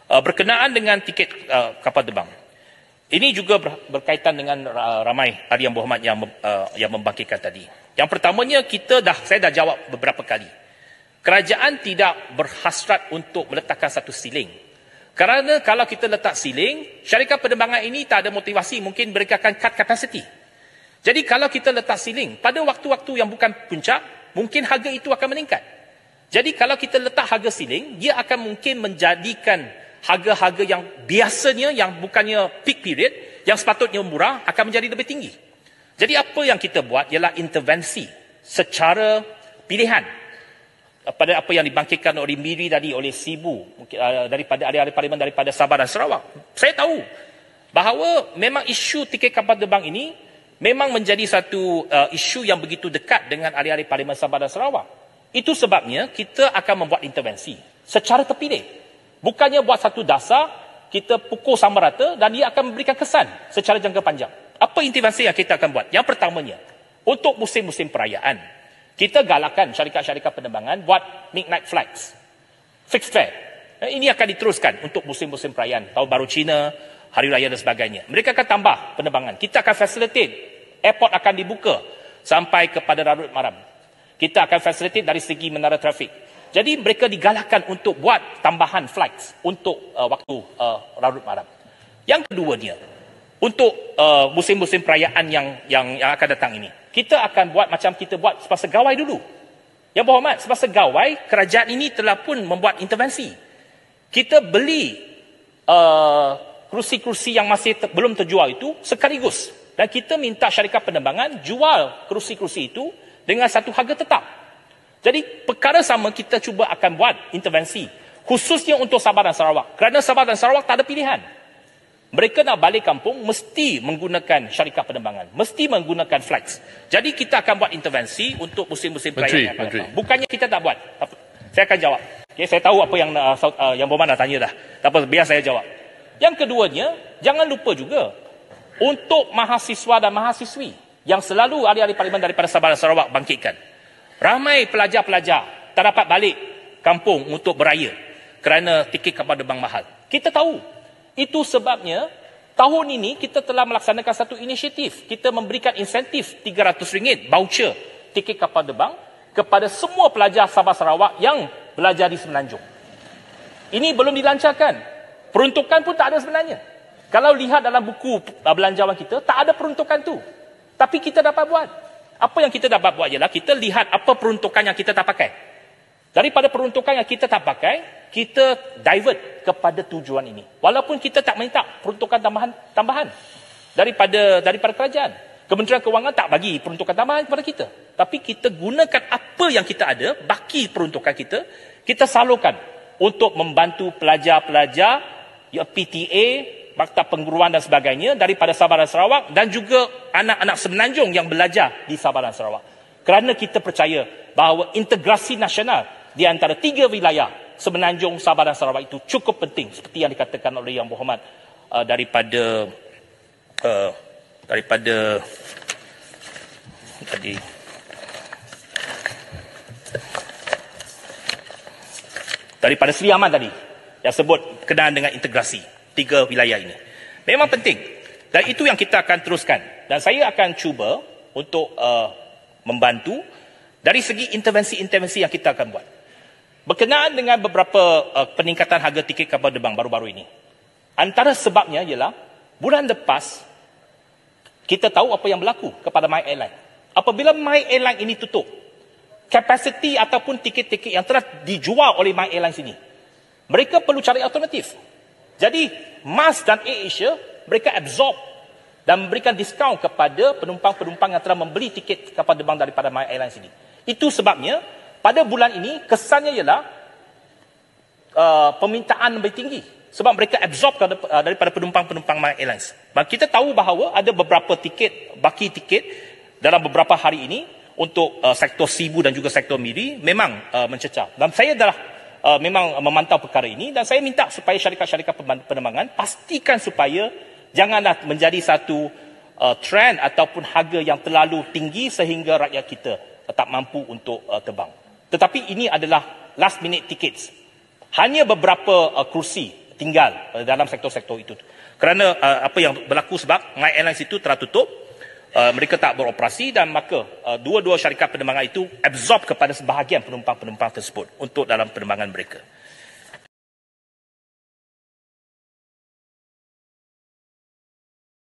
Berkenaan dengan tiket kapal terbang, ini juga berkaitan dengan ramai Ali Yang Berhormat yang membangkitkan tadi. Yang pertamanya, saya dah jawab beberapa kali. Kerajaan tidak berhasrat untuk meletakkan satu ceiling. Kerana kalau kita letak ceiling, syarikat penerbangan ini tak ada motivasi, mungkin mereka akan cut capacity. Jadi kalau kita letak ceiling, pada waktu-waktu yang bukan puncak, mungkin harga itu akan meningkat. Jadi kalau kita letak harga ceiling, dia akan mungkin menjadikan harga-harga yang biasanya, yang bukannya peak period, yang sepatutnya murah, akan menjadi lebih tinggi. Jadi apa yang kita buat ialah intervensi secara pilihan pada apa yang dibangkitkan oleh MIRI tadi, oleh SIBU, daripada ahli-ahli parlimen daripada Sabah dan Sarawak. Saya tahu bahawa memang isu tiket kapal terbang ini memang menjadi satu isu yang begitu dekat dengan ahli-ahli parlimen Sabah dan Sarawak. Itu sebabnya kita akan membuat intervensi secara terpilih. Bukannya buat satu dasar, kita pukul sama rata dan dia akan memberikan kesan secara jangka panjang. Apa intervensi yang kita akan buat? Yang pertamanya, untuk musim-musim perayaan, kita galakkan syarikat-syarikat penerbangan buat midnight flights, fixed fare. Ini akan diteruskan untuk musim-musim perayaan, Tahun Baru Cina, Hari Raya dan sebagainya. Mereka akan tambah penerbangan. Kita akan facilitate, airport akan dibuka sampai kepada Larut Maram. Kita akan facilitate dari segi menara trafik. Jadi mereka digalakkan untuk buat tambahan flights untuk waktu Larut Maram. Yang keduanya, untuk musim-musim perayaan yang akan datang ini, kita akan buat macam kita buat semasa gawai dulu. Yang berhormat, semasa gawai, kerajaan ini telah pun membuat intervensi. Kita beli kerusi-kerusi yang masih belum terjual itu sekaligus. Dan kita minta syarikat penerbangan jual kerusi-kerusi itu dengan satu harga tetap. Jadi perkara sama kita cuba akan buat intervensi, khususnya untuk Sabah dan Sarawak. Kerana Sabah dan Sarawak tak ada pilihan. Mereka nak balik kampung mesti menggunakan syarikat penerbangan, mesti menggunakan flights. Jadi kita akan buat intervensi untuk musim-musim perayaan yang akan datang. Bukannya kita tak buat. Saya akan jawab. Okay, saya tahu apa yang Berhormat nak tanya dah. Tak apa, biar saya jawab. Yang keduanya, jangan lupa juga untuk mahasiswa dan mahasiswi yang selalu ahli-ahli parlimen daripada Sabah dan Sarawak bangkitkan. Ramai pelajar-pelajar tak dapat balik kampung untuk beraya kerana tiket kapal terbang mahal. Kita tahu. Itu sebabnya tahun ini kita telah melaksanakan satu inisiatif. Kita memberikan insentif RM300 voucher tiket kapal terbang kepada semua pelajar Sabah Sarawak yang belajar di Semenanjung. Ini belum dilancarkan. Peruntukan pun tak ada sebenarnya. Kalau lihat dalam buku belanjawan kita, tak ada peruntukan tu. Tapi kita dapat buat. Apa yang kita dapat buat ialah kita lihat apa peruntukan yang kita tak pakai. Daripada peruntukan yang kita tak pakai, kita divert kepada tujuan ini. Walaupun kita tak minta peruntukan tambahan daripada kerajaan. Kementerian Kewangan tak bagi peruntukan tambahan kepada kita. Tapi kita gunakan apa yang kita ada, baki peruntukan kita, kita salurkan untuk membantu pelajar-pelajar, PTA, Maktab Pengguruan dan sebagainya daripada Sabah dan Sarawak dan juga anak-anak Semenanjung yang belajar di Sabah dan Sarawak. Kerana kita percaya bahawa integrasi nasional di antara 3 wilayah Semenanjung, Sabah dan Sarawak itu cukup penting seperti yang dikatakan oleh Yang Berhormat daripada Sri Aman tadi yang sebut kenaan dengan integrasi 3 wilayah ini. Memang penting. Dan itu yang kita akan teruskan. Dan saya akan cuba untuk membantu dari segi intervensi-intervensi yang kita akan buat. Berkenaan dengan beberapa peningkatan harga tiket kapal terbang baru-baru ini. Antara sebabnya ialah bulan lepas kita tahu apa yang berlaku kepada My Airline. Apabila My Airline ini tutup, kapasiti ataupun tiket-tiket yang telah dijual oleh My Airline sini, mereka perlu cari alternatif. Jadi, MAS dan AirAsia, mereka absorb dan memberikan diskaun kepada penumpang-penumpang yang telah membeli tiket kapal terbang daripada My Airlines ini. Itu sebabnya, pada bulan ini, kesannya ialah permintaan lebih tinggi. Sebab mereka absorb daripada penumpang-penumpang My Airlines. Dan kita tahu bahawa ada beberapa baki tiket dalam beberapa hari ini untuk sektor SIBU dan juga sektor MIRI memang mencecah. Dan saya dah memang memantau perkara ini dan saya minta supaya syarikat-syarikat penerbangan pastikan supaya janganlah menjadi satu trend ataupun harga yang terlalu tinggi sehingga rakyat kita tak mampu untuk terbang. Tetapi ini adalah last minute tickets. Hanya beberapa kerusi tinggal dalam sektor-sektor itu. Kerana apa yang berlaku sebab My Airlines itu telah tutup, mereka tak beroperasi dan maka dua-dua syarikat penerbangan itu absorb kepada sebahagian penumpang-penumpang tersebut untuk dalam penerbangan mereka.